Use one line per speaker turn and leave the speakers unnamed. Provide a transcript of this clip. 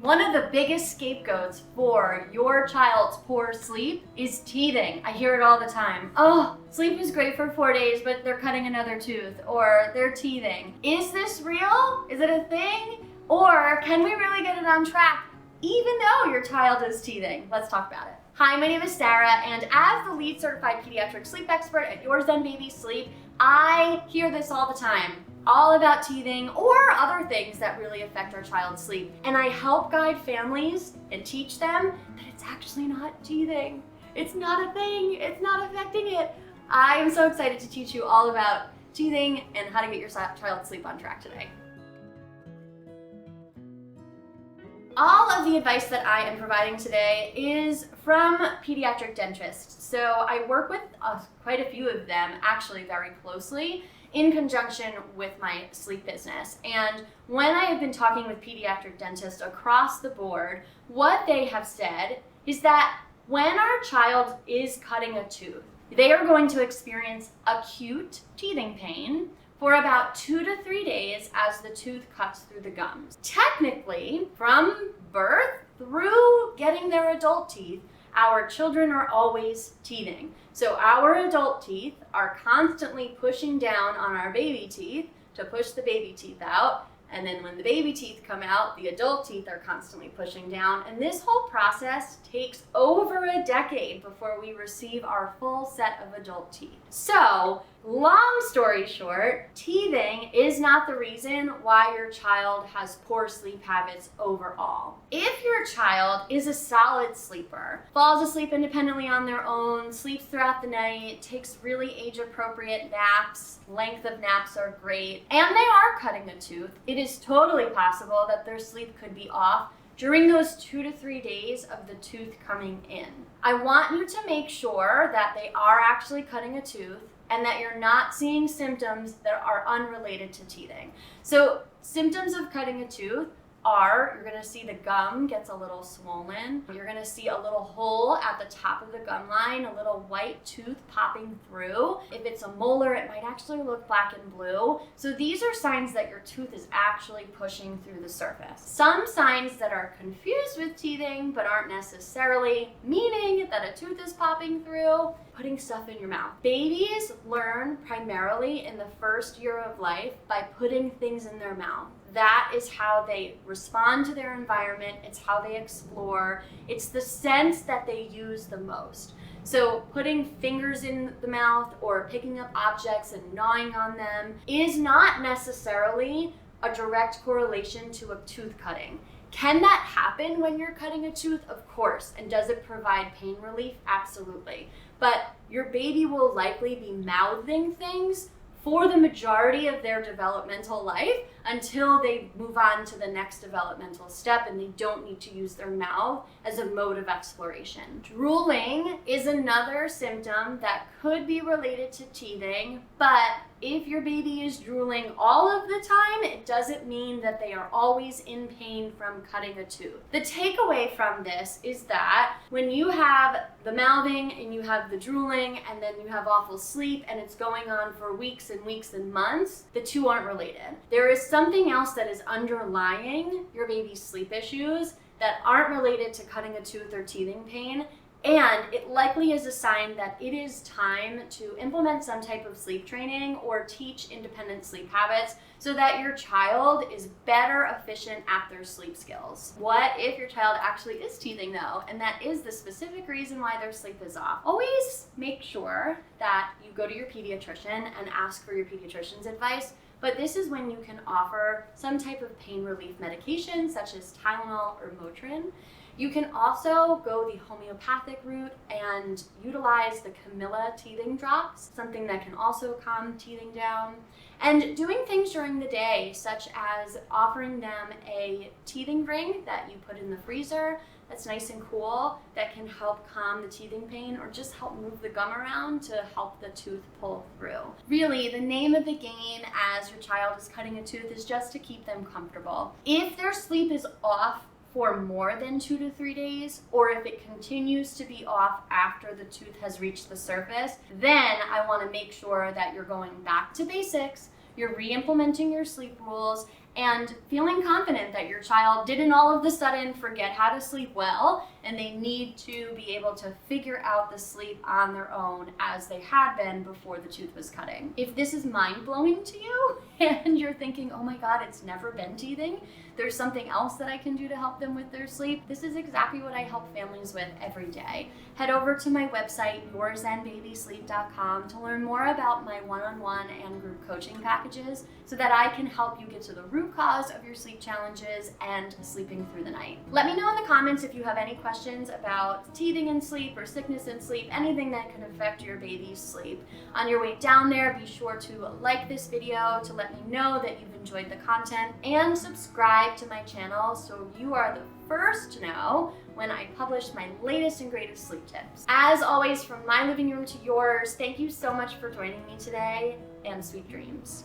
One of the biggest scapegoats for your child's poor sleep is teething. I hear it all the time. Oh, sleep is great for 4 days, but they're cutting another tooth, or they're teething. Is this real? Is it a thing? Or can we really get it on track even though your child is teething? Let's talk about it. Hi, my name is Sarah, and as the lead certified pediatric sleep expert at Your Zen Baby Sleep, I hear this all the time, all about teething or other things that really affect our child's sleep. And I help guide families and teach them that it's actually not teething. It's not a thing, it's not affecting it. I am so excited to teach you all about teething and how to get your child's sleep on track today. All of the advice that I am providing today is from pediatric dentists. So I work with quite a few of them actually very closely in conjunction with my sleep business. And when I have been talking with pediatric dentists across the board, what they have said is that when our child is cutting a tooth, they are going to experience acute teething pain for about 2 to 3 days as the tooth cuts through the gums. Technically, from birth through getting their adult teeth, our children are always teething. So our adult teeth are constantly pushing down on our baby teeth to push the baby teeth out. And then when the baby teeth come out, the adult teeth are constantly pushing down. And this whole process takes over a decade before we receive our full set of adult teeth. So, long story short, teething is not the reason why your child has poor sleep habits overall. If your child is a solid sleeper, falls asleep independently on their own, sleeps throughout the night, takes really age-appropriate naps, length of naps are great, and they are cutting a tooth, it is totally possible that their sleep could be off during those 2 to 3 days of the tooth coming in. I want you to make sure that they are actually cutting a tooth and that you're not seeing symptoms that are unrelated to teething. So symptoms of cutting a tooth are, you're gonna see the gum gets a little swollen. You're gonna see a little hole at the top of the gum line, a little white tooth popping through. If it's a molar, it might actually look black and blue. So these are signs that your tooth is actually pushing through the surface. Some signs that are confused with teething, but aren't necessarily meaning that a tooth is popping through, putting stuff in your mouth. Babies learn primarily in the first year of life by putting things in their mouth. That is how they respond to their environment. It's how they explore. It's the sense that they use the most. So putting fingers in the mouth or picking up objects and gnawing on them is not necessarily a direct correlation to a tooth cutting. Can that happen when you're cutting a tooth? Of course. And does it provide pain relief? Absolutely. But your baby will likely be mouthing things for the majority of their developmental life until they move on to the next developmental step and they don't need to use their mouth as a mode of exploration. Drooling is another symptom that could be related to teething, but if your baby is drooling all of the time, it doesn't mean that they are always in pain from cutting a tooth. The takeaway from this is that when you have the mouthing and you have the drooling and then you have awful sleep and it's going on for weeks and weeks and months, the two aren't related. There is something else that is underlying your baby's sleep issues that aren't related to cutting a tooth or teething pain. And it likely is a sign that it is time to implement some type of sleep training or teach independent sleep habits so that your child is better efficient at their sleep skills. What if your child actually is teething though, and that is the specific reason why their sleep is off? Always make sure that you go to your pediatrician and ask for your pediatrician's advice, but this is when you can offer some type of pain relief medication such as Tylenol or Motrin. You can also go the homeopathic route and utilize the Camilla teething drops, something that can also calm teething down. And doing things during the day, such as offering them a teething ring that you put in the freezer that's nice and cool, that can help calm the teething pain or just help move the gum around to help the tooth pull through. Really, the name of the game as your child is cutting a tooth is just to keep them comfortable. If their sleep is off for more than 2 to 3 days, or if it continues to be off after the tooth has reached the surface, then I want to make sure that you're going back to basics, you're re-implementing your sleep rules, and feeling confident that your child didn't all of a sudden forget how to sleep well and they need to be able to figure out the sleep on their own as they had been before the tooth was cutting. If this is mind-blowing to you and you're thinking, oh my God, it's never been teething, there's something else that I can do to help them with their sleep, this is exactly what I help families with every day. Head over to my website, yourzenbabysleep.com, to learn more about my one-on-one and group coaching packages so that I can help you get to the root cause of your sleep challenges and sleeping through the night. Let me know in the comments if you have any questions about teething in sleep or sickness in sleep, anything that can affect your baby's sleep. On your way down there, be sure to like this video to let me know that you've enjoyed the content, and subscribe to my channel so you are the first to know when I publish my latest and greatest sleep tips. As always, from my living room to yours, thank you so much for joining me today, and sweet dreams.